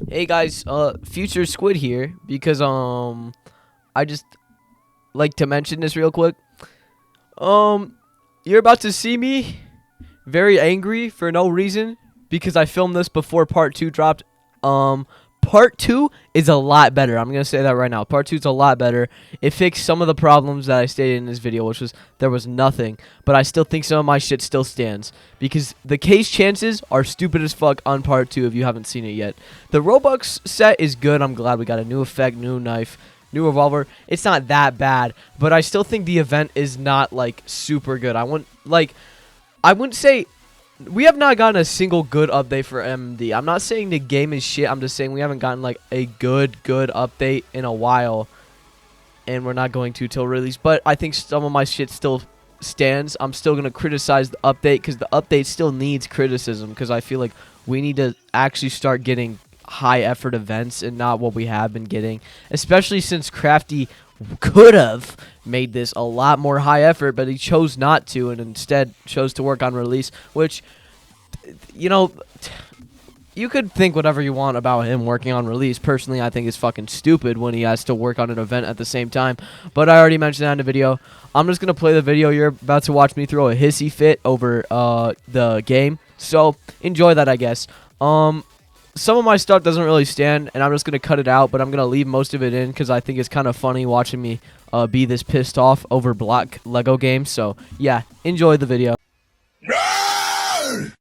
Hey guys, Future Squid here because I just like to mention this real quick. You're about to see me very angry for no reason because I filmed this before part 2 dropped. Part 2 is a lot better. I'm going to say that right now. Part 2 is a lot better. It fixed some of the problems that I stated in this video, which was there was nothing. But I still think some of my shit still stands because the case chances are stupid as fuck on part 2 if you haven't seen it yet. The Robux set is good. I'm glad we got a new effect, new knife, new revolver. It's not that bad, but I still think the event is not like super good. I wouldn't say we have not gotten a single good update for MD. I'm not saying the game is shit. I'm just saying we haven't gotten like a good update in a while, and we're not going to till release. But I think some of my shit still stands. I'm still gonna criticize the update because the update still needs criticism because I feel like we need to actually start getting high effort events and not what we have been getting, especially since Crafty could have made this a lot more high effort, but he chose not to and instead chose to work on release, which, you know, you could think whatever you want about him working on release. Personally, I think it's fucking stupid when he has to work on an event at the same time, but I already mentioned that in the video. I'm just gonna play the video. You're about to watch me throw a hissy fit over the game, so enjoy that, I guess. Some of my stuff doesn't really stand, and I'm just going to cut it out, but I'm going to leave most of it in because I think it's kind of funny watching me be this pissed off over block Lego games. So, yeah, enjoy the video. Alright,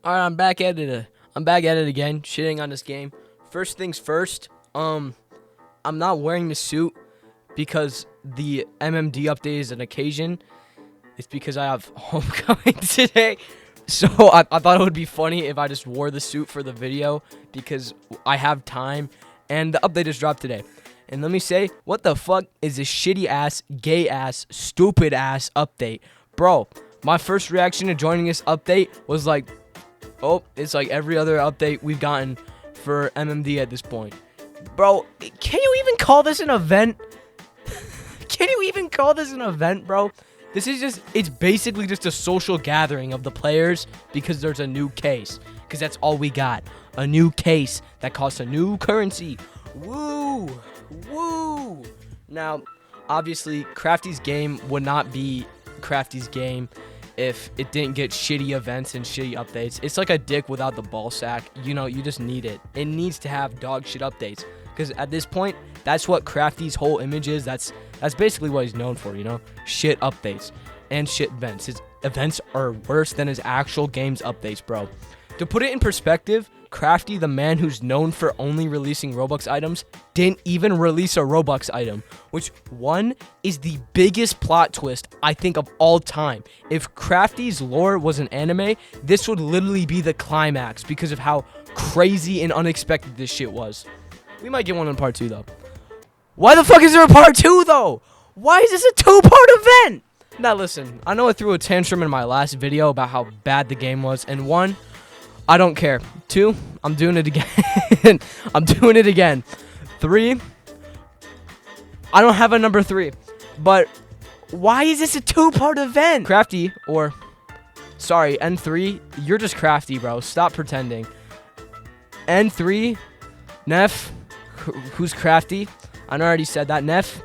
I'm back at it. I'm back at it again, shitting on this game. First things first, I'm not wearing the suit because the MMD update is an occasion. It's because I have homecoming today. So I thought it would be funny if I just wore the suit for the video because I have time and the update just dropped today. And let me say, what the fuck is this shitty ass, gay ass, stupid ass update? Bro, my first reaction to joining this update was like, oh, it's like every other update we've gotten for MMD at this point. Bro, can you even call this an event? Can you even call this an event, bro? This is just, it's basically just a social gathering of the players because there's a new case. Because that's all we got. A new case that costs a new currency. Woo! Woo! Now, obviously, Crafty's game would not be Crafty's game if it didn't get shitty events and shitty updates. It's like a dick without the ball sack. You know, you just need it. It needs to have dog shit updates. Because at this point, that's what Crafty's whole image is. That's basically what he's known for, you know? Shit updates and shit events. His events are worse than his actual game's updates, bro. To put it in perspective, Crafty, the man who's known for only releasing Robux items, didn't even release a Robux item, which, one, is the biggest plot twist, I think, of all time. If Crafty's lore was an anime, this would literally be the climax because of how crazy and unexpected this shit was. We might get one in part 2, though. Why the fuck is there a part 2, though? Why is this a 2-part event? Now, listen, I know I threw a tantrum in my last video about how bad the game was. And 1, I don't care. 2, I'm doing it again. I'm doing it again. 3, I don't have a number 3. But why is this a 2-part event? Crafty, or, sorry, N3, you're just Crafty, bro. Stop pretending. N3, Neff, who's Crafty? I already said that. Neff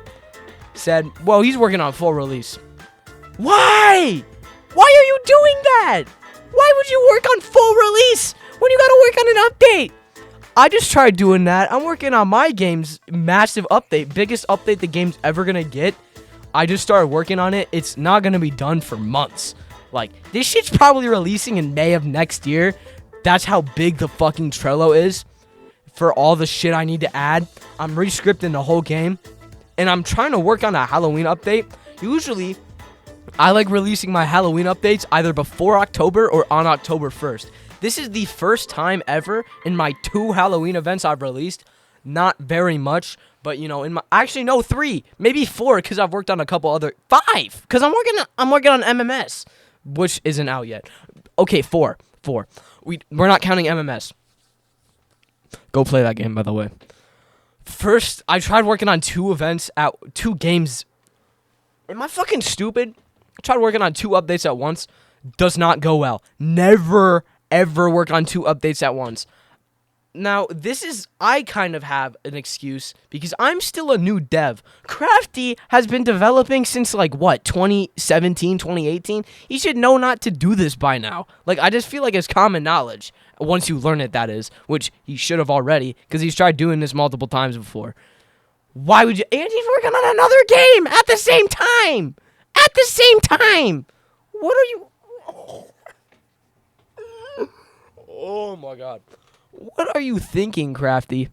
said, well, he's working on full release. Why? Why are you doing that? Why would you work on full release when you gotta work on an update? I just tried doing that. I'm working on my game's massive update. Biggest update the game's ever gonna get. I just started working on it. It's not gonna be done for months. Like, this shit's probably releasing in May of next year. That's how big the fucking Trello is. For all the shit I need to add, I'm re-scripting the whole game, and I'm trying to work on a Halloween update. Usually, I like releasing my Halloween updates either before October or on October 1st. This is the first time ever in my 2 Halloween events I've released. Not very much, but you know, actually no, 3, maybe 4, because I've worked on a couple other 5, because I'm working on MMS, which isn't out yet. Okay, 4. We're not counting MMS. Go play that game, by the way. First, I tried working on 2 events at 2 games. Am I fucking stupid? I tried working on 2 updates at once. Does not go well. Never, ever work on 2 updates at once. Now, I kind of have an excuse because I'm still a new dev. Crafty has been developing since, like, what, 2017, 2018? He should know not to do this by now. Like, I just feel like it's common knowledge, once you learn it, that is, which he should have already, because he's tried doing this multiple times before. Why would you? And he's working on another game at the same time! At the same time! What are you... Oh, my God. What are you thinking, Crafty?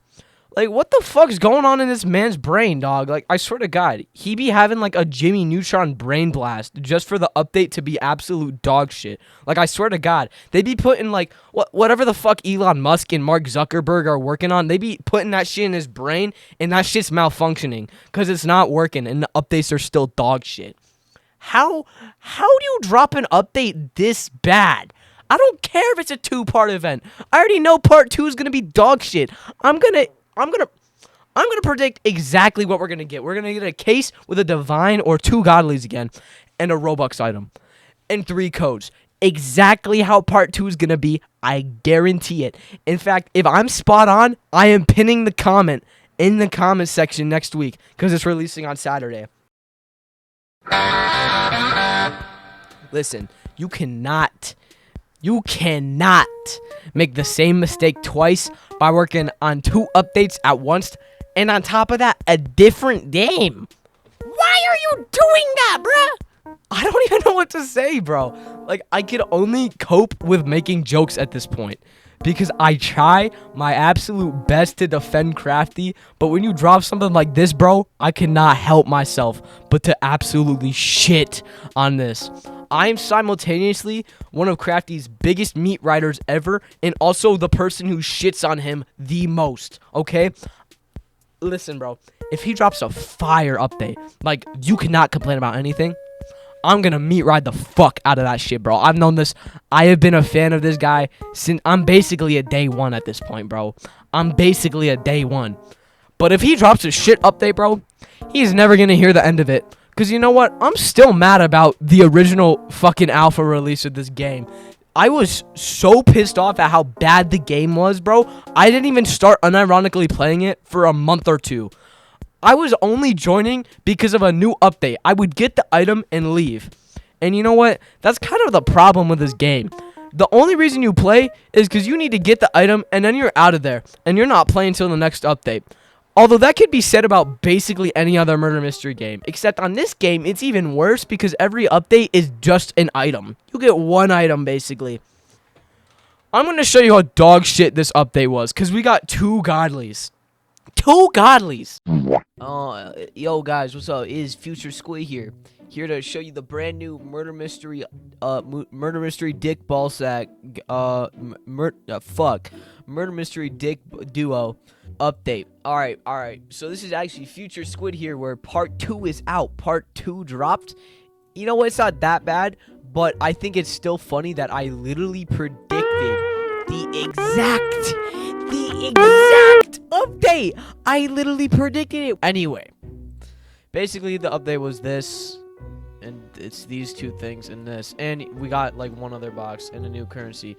Like, what the fuck's going on in this man's brain, dog? Like, I swear to God, he be having, like, a Jimmy Neutron brain blast just for the update to be absolute dog shit. Like, I swear to God, they be putting, like, whatever the fuck Elon Musk and Mark Zuckerberg are working on, they be putting that shit in his brain, and that shit's malfunctioning because it's not working, and the updates are still dog shit. How do you drop an update this bad? I don't care if it's a 2-part event. I already know part 2 is gonna be dog shit. I'm gonna predict exactly what we're gonna get. We're gonna get a case with a divine or 2 godlies again, and a Robux item, and 3 codes. Exactly how part 2 is gonna be. I guarantee it. In fact, if I'm spot on, I am pinning the comment in the comment section next week because it's releasing on Saturday. Listen, you cannot make the same mistake twice by working on 2 updates at once, and on top of that, a different game. Why are you doing that, bruh? I don't even know what to say, bro. Like, I could only cope with making jokes at this point, because I try my absolute best to defend Crafty, but when you drop something like this, bro, I cannot help myself but to absolutely shit on this. I am simultaneously one of Crafty's biggest meat riders ever, and also the person who shits on him the most, okay? Listen, bro, if he drops a fire update, like, you cannot complain about anything, I'm gonna meat ride the fuck out of that shit, bro. I've known this. I have been a fan of this guy since I'm basically a day one at this point, bro. I'm basically a day one. But if he drops a shit update, bro, he's never gonna hear the end of it. Because you know what? I'm still mad about the original fucking alpha release of this game. I was so pissed off at how bad the game was, bro. I didn't even start unironically playing it for a month or 2. I was only joining because of a new update. I would get the item and leave. And you know what? That's kind of the problem with this game. The only reason you play is because you need to get the item and then you're out of there. And you're not playing until the next update. Although that could be said about basically any other murder mystery game. Except on this game, it's even worse because every update is just an item. You get 1 item, basically. I'm going to show you how dog shit this update was. Because we got 2 godlies. 2 godlies. Yo, guys, what's up? It is Future Squid here. Here to show you the brand new murder mystery dick ballsack, murder mystery dick duo update. Alright. So this is actually Future Squid here, where part 2 is out. Part 2 dropped. You know what? It's not that bad, but I think it's still funny that I literally predicted the exact update. I literally predicted it. Anyway, basically the update was this, and it's these 2 things and this, and we got like 1 other box and a new currency.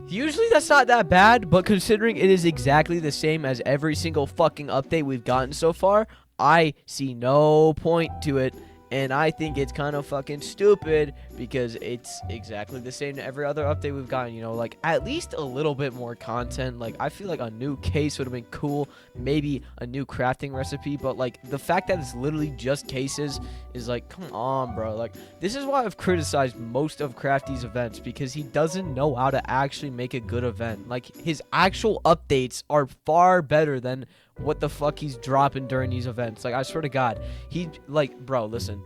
Usually that's not that bad, but considering it is exactly the same as every single fucking update we've gotten so far, I see no point to it. And I think it's kind of fucking stupid because it's exactly the same to every other update we've gotten, you know, like at least a little bit more content. Like I feel like a new case would have been cool, maybe a new crafting recipe, but like the fact that it's literally just cases is like, come on, bro. Like this is why I've criticized most of Crafty's events, because he doesn't know how to actually make a good event. Like his actual updates are far better than what the fuck he's dropping during these events. Like I swear to God, he like, bro, listen,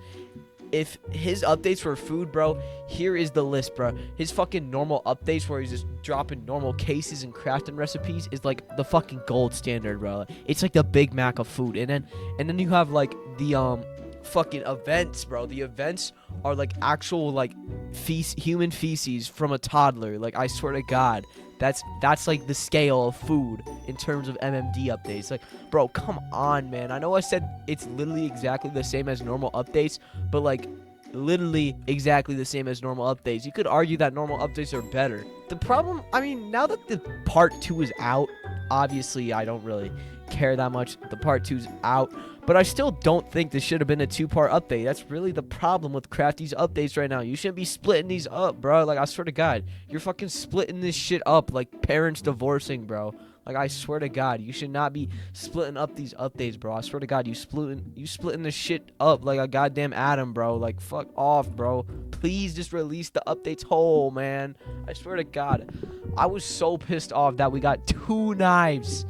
if his updates were food, bro, here is the list, bro. His fucking normal updates where he's just dropping normal cases and crafting recipes is like the fucking gold standard, bro. It's like the Big Mac of food. And then you have like the fucking events, bro. The events are like actual like human feces from a toddler. Like I swear to God, that's like the scale of food in terms of MMD updates. Like, bro, come on, man. I know I said it's literally exactly the same as normal updates, but like literally exactly the same as normal updates. You could argue that normal updates are better. The problem, I mean, now that the part 2 is out, obviously I don't really care that much. The part 2's out, but I still don't think this should have been a 2-part update. That's really the problem with Crafty's updates right now. You shouldn't be splitting these up, bro. Like, I swear to God, you're fucking splitting this shit up like parents divorcing, bro. Like, I swear to God, you should not be splitting up these updates, bro. I swear to God, you splitting this shit up like a goddamn atom, bro. Like, fuck off, bro. Please just release the updates whole, man. I swear to God, I was so pissed off that we got 2 knives,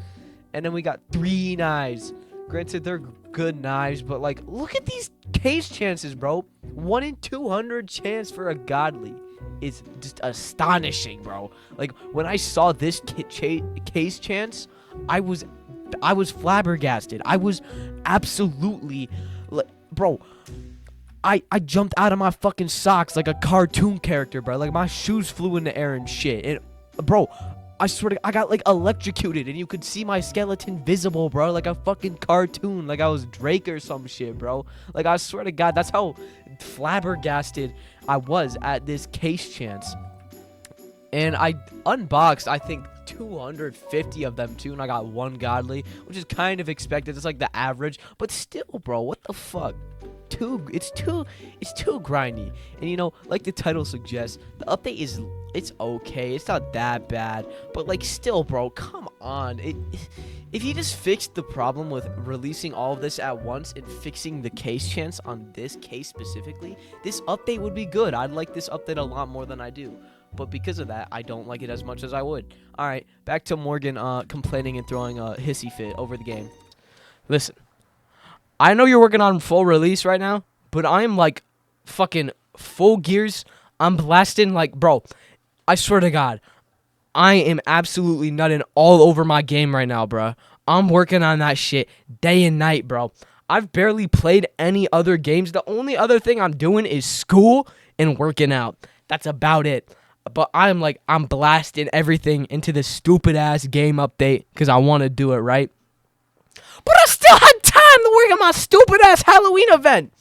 and then we got 3 knives. Granted, they're good knives, but like, look at these case chances, bro. 1 in 200 chance for a godly is just astonishing, bro. Like, when I saw this case chance, I was flabbergasted. I was absolutely, like, bro, I jumped out of my fucking socks like a cartoon character, bro. Like, my shoes flew in the air and shit. And, bro, I swear to God, I got, like, electrocuted, and you could see my skeleton visible, bro, like a fucking cartoon, like I was Drake or some shit, bro. Like, I swear to God, that's how flabbergasted I was at this case chance. And I unboxed, I think, 250 of them, too, and I got 1 godly, which is kind of expected. It's, like, the average, but still, bro, what the fuck? It's too grindy. And, you know, like the title suggests, the update is, it's okay, it's not that bad, but like, still, bro, come on. If you just fixed the problem with releasing all of this at once and fixing the case chance on this case specifically, this update would be good. I'd like this update a lot more than I do, but because of that, I don't like it as much as I would. All right, back to Morgan complaining and throwing a hissy fit over the game. Listen, I know you're working on full release right now, but I am like fucking full gears. I'm blasting, like, bro, I swear to God, I am absolutely nutting all over my game right now, bro. I'm working on that shit day and night, bro. I've barely played any other games. The only other thing I'm doing is school and working out. That's about it. But I'm blasting everything into this stupid ass game update because I want to do it right. But I still had time to work on my stupid ass Halloween event.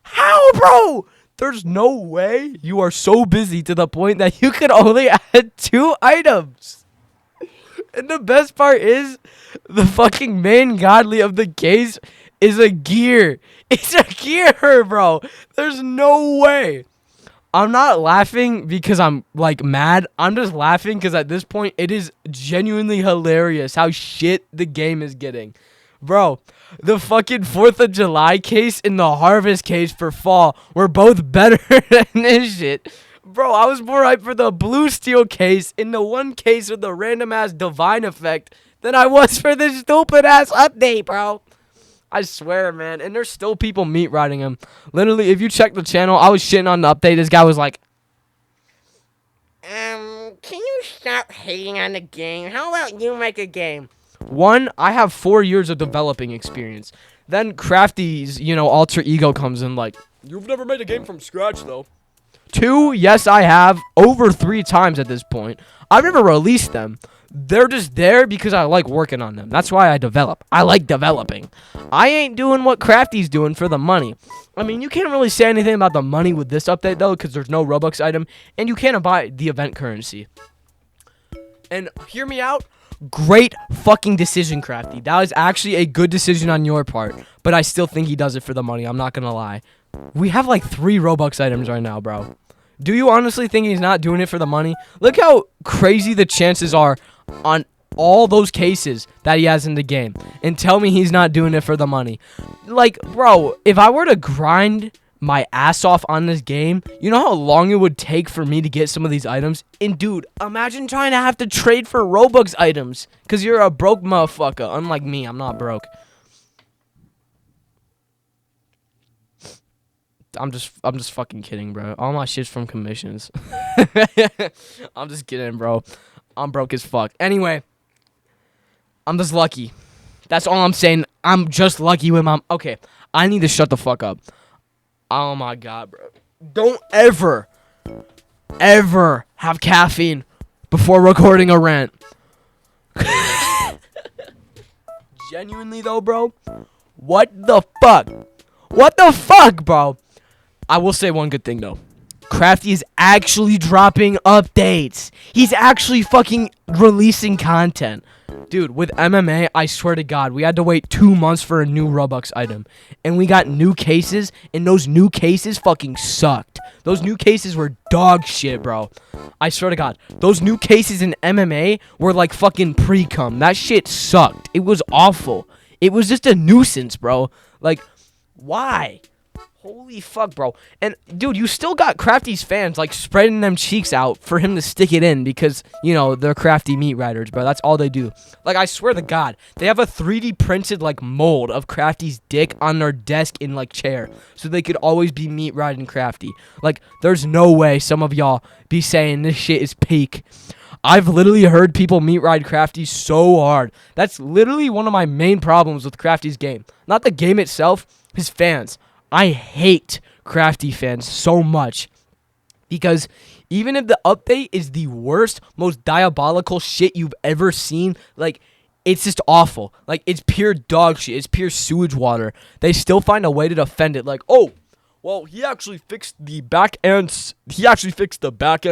How, bro? There's no way you are so busy to the point that you could only add 2 items. And the best part is, the fucking main godly of the case is a gear. It's a gear, bro. There's no way. I'm not laughing because I'm, like, mad. I'm just laughing because at this point, it is genuinely hilarious how shit the game is getting. Bro, the fucking 4th of July case and the Harvest case for fall were both better than this shit. Bro, I was more hyped for the Blue Steel case in the one case with the random-ass Divine effect than I was for this stupid-ass update, bro. I swear, man. And there's still people meat riding him. Literally, if you check the channel, I was shitting on the update. This guy was like, can you stop hating on the game? How about you make a game? 1, I have 4 years of developing experience. Then Crafty's, alter ego comes in like, you've never made a game from scratch, though. 2, yes, I have. Over 3 times at this point. I've never released them. They're just there because I like working on them. That's why I develop. I like developing. I ain't doing what Crafty's doing for the money. I mean, you can't really say anything about the money with this update, though, because there's no Robux item, and you can't buy the event currency. And hear me out. Great fucking decision, Crafty. That was actually a good decision on your part, but I still think he does it for the money. I'm not gonna lie. We have like 3 Robux items right now, bro. Do you honestly think he's not doing it for the money? Look how crazy the chances are on all those cases that he has in the game, and tell me he's not doing it for the money. Like, bro, if I were to grind my ass off on this game, you know how long it would take for me to get some of these items? And dude, imagine trying to have to trade for Robux items because you're a broke motherfucker. Unlike me, I'm not broke. I'm just fucking kidding, bro. All my shit's from commissions. I'm just kidding, bro. I'm broke as fuck. Anyway, I'm just lucky. That's all I'm saying. I'm just lucky with my... Okay, I need to shut the fuck up. Oh my God, bro. Don't ever have caffeine before recording a rant. Genuinely though, bro. What the fuck? What the fuck, bro? I will say one good thing though. Crafty is actually dropping updates. He's actually fucking releasing content. Dude, with MMA, I swear to God, we had to wait 2 months for a new Robux item. And we got new cases, and those new cases fucking sucked. Those new cases were dog shit, bro. I swear to God. Those new cases in MMA were like fucking pre-cum. That shit sucked. It was awful. It was just a nuisance, bro. Like, why? Holy fuck, bro. And, dude, you still got Crafty's fans, like, spreading them cheeks out for him to stick it in because, you know, they're Crafty meat riders, bro. That's all they do. Like, I swear to God, they have a 3D printed, like, mold of Crafty's dick on their desk in, like, chair so they could always be meat riding Crafty. Like, there's no way some of y'all be saying this shit is peak. I've literally heard people meat ride Crafty so hard. That's literally one of my main problems with Crafty's game. Not the game itself, his fans. I hate Crafty fans so much because even if the update is the worst, most diabolical shit you've ever seen, like, it's just awful. Like, it's pure dog shit. It's pure sewage water. They still find a way to defend it. Like, oh, well, he actually fixed the back end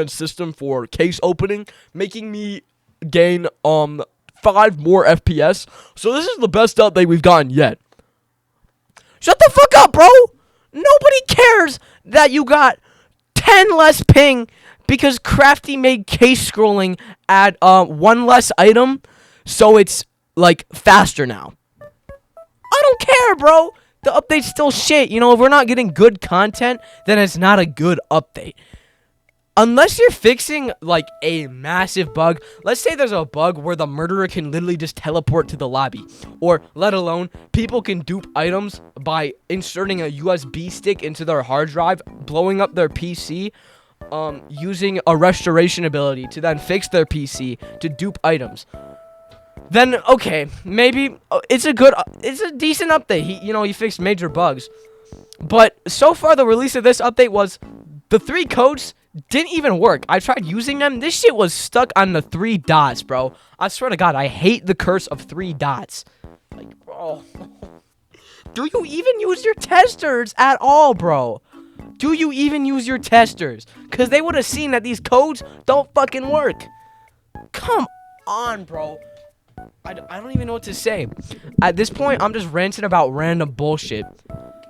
system for case opening, making me gain 5 more FPS. So this is the best update we've gotten yet. Shut the fuck up, bro! Nobody cares that you got 10 less ping because Crafty made case scrolling at 1 less item, so it's, like, faster now. I don't care, bro! The update's still shit. You know, if we're not getting good content, then it's not a good update. Unless you're fixing, like, a massive bug. Let's say there's a bug where the murderer can literally just teleport to the lobby. Or, let alone, people can dupe items by inserting a USB stick into their hard drive, blowing up their PC, using a restoration ability to then fix their PC to dupe items. Then, okay, maybe it's a decent update. He fixed major bugs. But so far, the release of this update was the 3 codes didn't even work. I tried using them. This shit was stuck on the 3 dots, bro. I swear to God, I hate the curse of 3 dots. Like, bro. Do you even use your testers at all, bro? Do you even use your testers? Because they would have seen that these codes don't fucking work. Come on, bro. I don't even know what to say. At this point, I'm just ranting about random bullshit.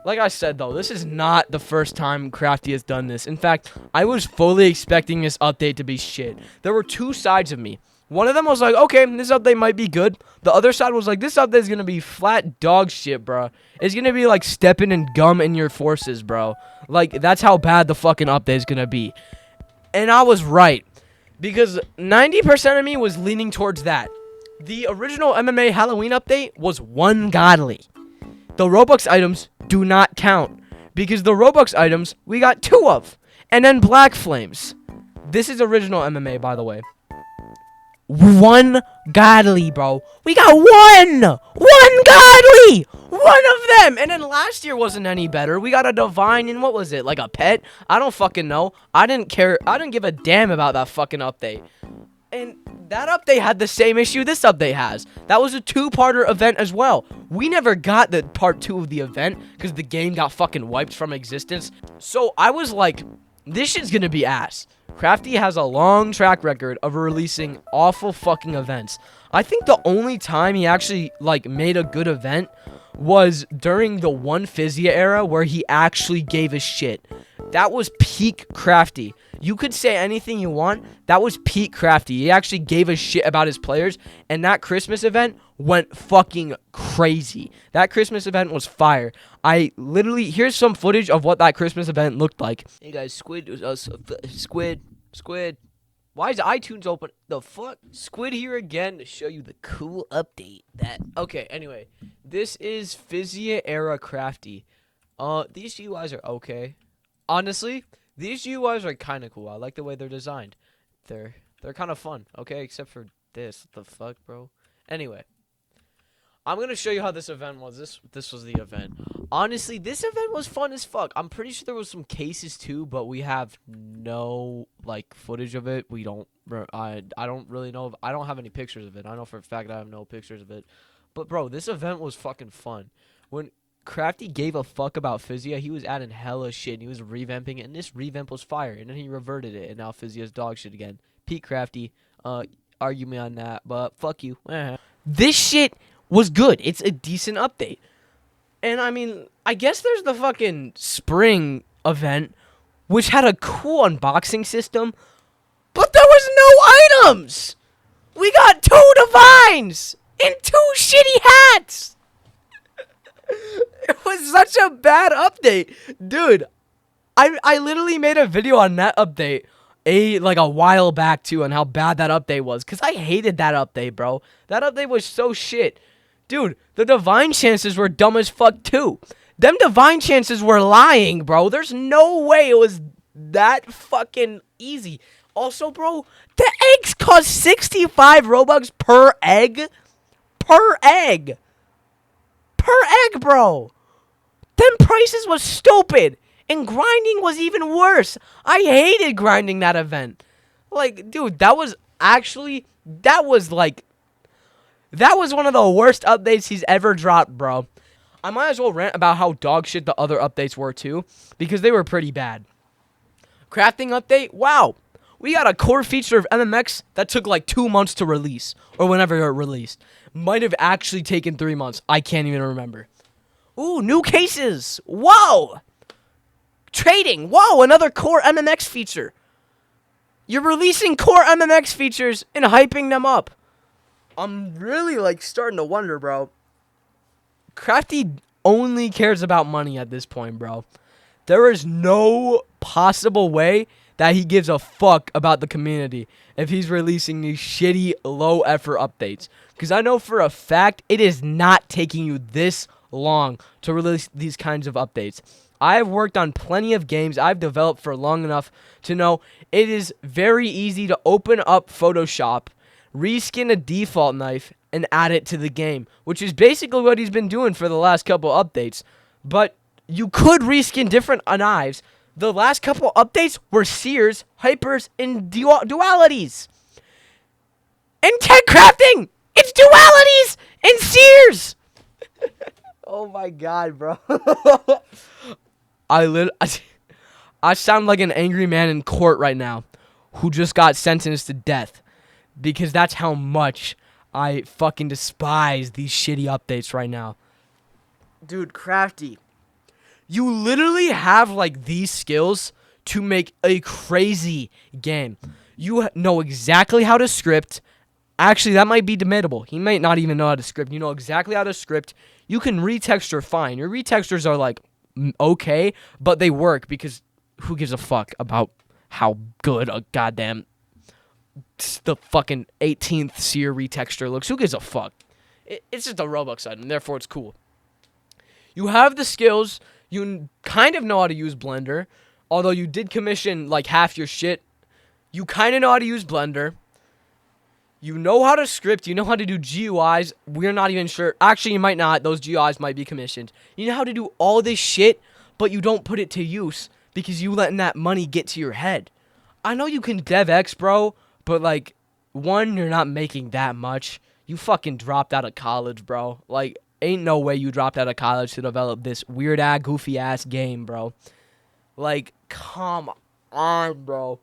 Like I said, though, this is not the first time Crafty has done this. In fact, I was fully expecting this update to be shit. There were 2 sides of me. One of them was like, okay, this update might be good. The other side was like, this update is going to be flat dog shit, bro. It's going to be like stepping in gum in your forces, bro. Like, that's how bad the fucking update is going to be. And I was right. Because 90% of me was leaning towards that. The original MMA Halloween update was one godly. The Robux items do not count because the Robux items we got 2 of, and then Black Flames. This is original MMA, by the way. One godly, bro. We got one godly, one of them. And then last year wasn't any better. We got a divine and what was it, like a pet? I don't fucking know. I didn't care. I didn't give a damn about that fucking update. And that update had the same issue this update has. That was a 2-parter event as well. We never got the part 2 of the event because the game got fucking wiped from existence. So I was like, this shit's gonna be ass. Crafty has a long track record of releasing awful fucking events. I think the only time he actually, like, made a good event was during the One Physia era where he actually gave a shit. That was peak Crafty. You could say anything you want. That was peak Crafty. He actually gave a shit about his players. And that Christmas event went fucking crazy. That Christmas event was fire. Here's some footage of what that Christmas event looked like. Hey guys, Squid. Why is iTunes open? The fuck? Squid here again to show you the cool update okay, anyway. This is Physia era Crafty. These UIs are okay. Honestly, these UIs are kind of cool. I like the way they're designed. They're kind of fun, okay? Except for this. What the fuck, bro? Anyway, I'm going to show you how this event was. This was the event. Honestly, this event was fun as fuck. I'm pretty sure there was some cases too, but we have no, like, footage of it. I don't really know. I don't have any pictures of it. I know for a fact I have no pictures of it. But, bro, this event was fucking fun. When Crafty gave a fuck about Physia. He was adding hella shit. And he was revamping it, and this revamp was fire. And then he reverted it, and now Physia's dog shit again. Pete Crafty, argue me on that, but fuck you. This shit was good. It's a decent update. And I mean, I guess there's the fucking spring event, which had a cool unboxing system, but there was no items. We got 2 divines and 2 shitty hats. It was such a bad update, dude. I literally made a video on that update like a while back too, on how bad that update was, cause I hated that update, bro. That update was so shit, dude. The divine chances were dumb as fuck too. Them divine chances were lying, bro. There's no way it was that fucking easy. Also, bro, the eggs cost 65 Robux per egg. Per egg. Per egg, bro. Them prices was stupid. And grinding was even worse. I hated grinding that event. Like, dude, that was one of the worst updates he's ever dropped, bro. I might as well rant about how dog shit the other updates were, too, because they were pretty bad. Crafting update, wow. We got a core feature of MMX that took like 2 months to release, or whenever it released. Might have actually taken 3 months. I can't even remember. Ooh, new cases. Whoa. Trading. Whoa, another core MMX feature. You're releasing core MMX features and hyping them up. I'm really like starting to wonder, bro. Crafty only cares about money at this point, bro. There is no possible way that he gives a fuck about the community if he's releasing these shitty low effort updates. Because I know for a fact it is not taking you this long to release these kinds of updates. I have worked on plenty of games I've developed for long enough to know it is very easy to open up Photoshop, reskin a default knife, and add it to the game, which is basically what he's been doing for the last couple updates. But you could reskin different knives. The last couple updates were Sears, Hypers, and Dualities. And tech crafting! It's Dualities and Sears! Oh my god, bro. I sound like an angry man in court right now who just got sentenced to death, because that's how much I fucking despise these shitty updates right now. Dude, Crafty, you literally have like these skills to make a crazy game. You know exactly how to script. Actually, that might be debatable. He might not even know how to script. You know exactly how to script. You can retexture fine. Your retextures are like okay, but they work because who gives a fuck about how good a goddamn the fucking 18th seer retexture looks? Who gives a fuck? It's just a Robux item, therefore it's cool. You have the skills. You kind of know how to use Blender, although you did commission like half your shit. You kind of know how to use Blender. You know how to script. You know how to do GUIs. We're not even sure. Actually, you might not. Those GUIs might be commissioned. You know how to do all this shit, but you don't put it to use because you letting that money get to your head. I know you can DevX, bro, but like, one, you're not making that much. You fucking dropped out of college, bro. Like, ain't no way you dropped out of college to develop this weird-ass, goofy-ass game, bro. Like, come on, bro.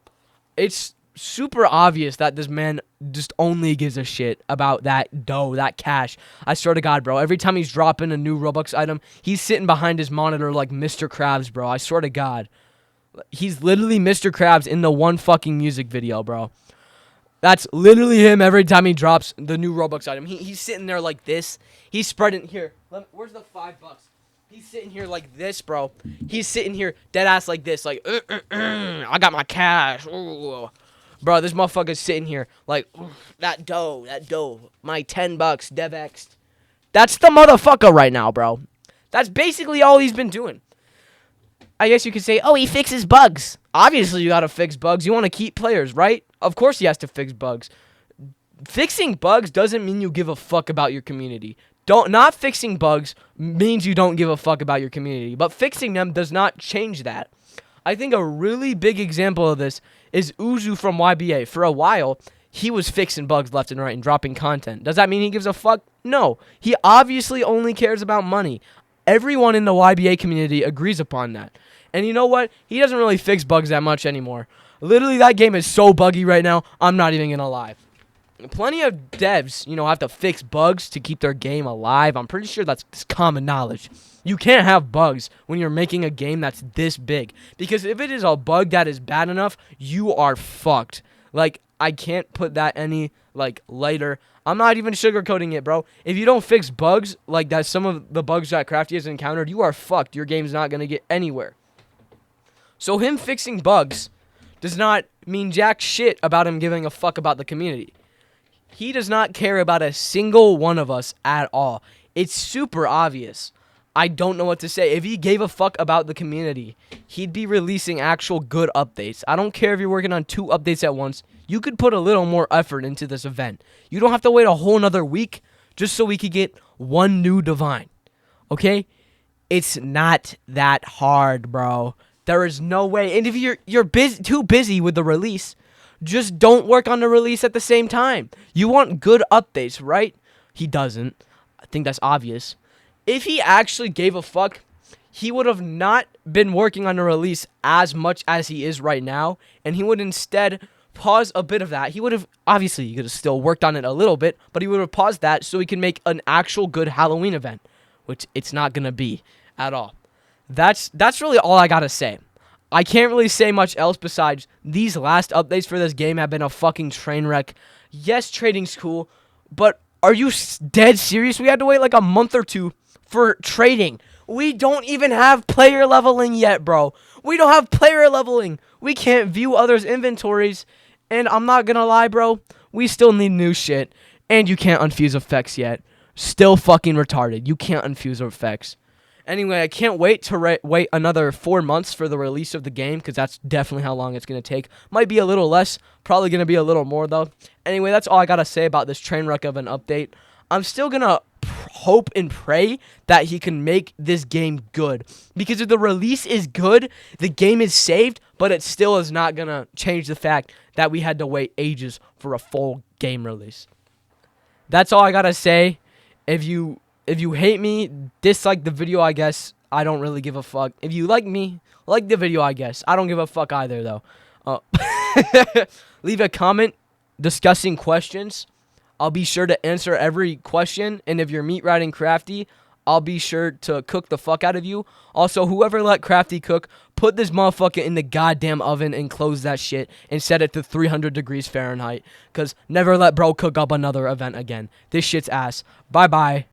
It's super obvious that this man just only gives a shit about that dough, that cash. I swear to God, bro. Every time he's dropping a new Robux item, he's sitting behind his monitor like Mr. Krabs, bro. I swear to God. He's literally Mr. Krabs in the one fucking music video, bro. That's literally him every time he drops the new Robux item. He's sitting there like this. He's spreading here. Where's the $5? He's sitting here like this, bro. He's sitting here dead ass like this, like I got my cash. Ooh. Bro, this motherfucker's sitting here like that dough, my $10 DevX. That's the motherfucker right now, bro. That's basically all he's been doing. I guess you could say, oh, he fixes bugs. Obviously, you gotta fix bugs. You want to keep players, right? Of course he has to fix bugs. Fixing bugs doesn't mean you give a fuck about your community. Not fixing bugs means you don't give a fuck about your community. But fixing them does not change that. I think a really big example of this is Uzu from YBA. For a while, he was fixing bugs left and right and dropping content. Does that mean he gives a fuck? No. He obviously only cares about money. Everyone in the YBA community agrees upon that. And you know what? He doesn't really fix bugs that much anymore. Literally, that game is so buggy right now, I'm not even going to lie. Plenty of devs, have to fix bugs to keep their game alive. I'm pretty sure that's common knowledge. You can't have bugs when you're making a game that's this big. Because if it is a bug that is bad enough, you are fucked. Like, I can't put that any, lighter. I'm not even sugarcoating it, bro. If you don't fix bugs, like that some of the bugs that Crafty has encountered, you are fucked. Your game's not going to get anywhere. So him fixing bugs does not mean jack shit about him giving a fuck about the community. He does not care about a single one of us at all. It's super obvious. I don't know what to say. If he gave a fuck about the community, he'd be releasing actual good updates. I don't care if you're working on 2 updates at once. You could put a little more effort into this event. You don't have to wait a whole nother week just so we could get 1 new divine. Okay? It's not that hard, bro. There is no way. And if you're too busy with the release, just don't work on the release at the same time. You want good updates, right? He doesn't. I think that's obvious. If he actually gave a fuck, he would have not been working on the release as much as he is right now, and he would instead pause a bit of that. He would have, obviously, he could have still worked on it a little bit, but he would have paused that so he can make an actual good Halloween event, which it's not going to be at all. That's really all I got to say. I can't really say much else besides these last updates for this game have been a fucking train wreck. Yes, trading's cool, but are you dead serious? We had to wait like a month or 2 for trading. We don't even have player leveling yet, bro. We don't have player leveling. We can't view others' inventories. And I'm not gonna lie, bro. We still need new shit. And you can't unfuse effects yet. Still fucking retarded. You can't unfuse effects. Anyway, I can't wait to wait another 4 months for the release of the game, because that's definitely how long it's going to take. Might be a little less, probably going to be a little more, though. Anyway, that's all I got to say about this train wreck of an update. I'm still going to hope and pray that he can make this game good. Because if the release is good, the game is saved, but it still is not going to change the fact that we had to wait ages for a full game release. That's all I got to say. If you hate me, dislike the video, I guess. I don't really give a fuck. If you like me, like the video, I guess. I don't give a fuck either, though. Leave a comment discussing questions. I'll be sure to answer every question. And if you're meat riding Crafty, I'll be sure to cook the fuck out of you. Also, whoever let Crafty cook, put this motherfucker in the goddamn oven and close that shit and set it to 300 degrees Fahrenheit. Because never let bro cook up another event again. This shit's ass. Bye-bye.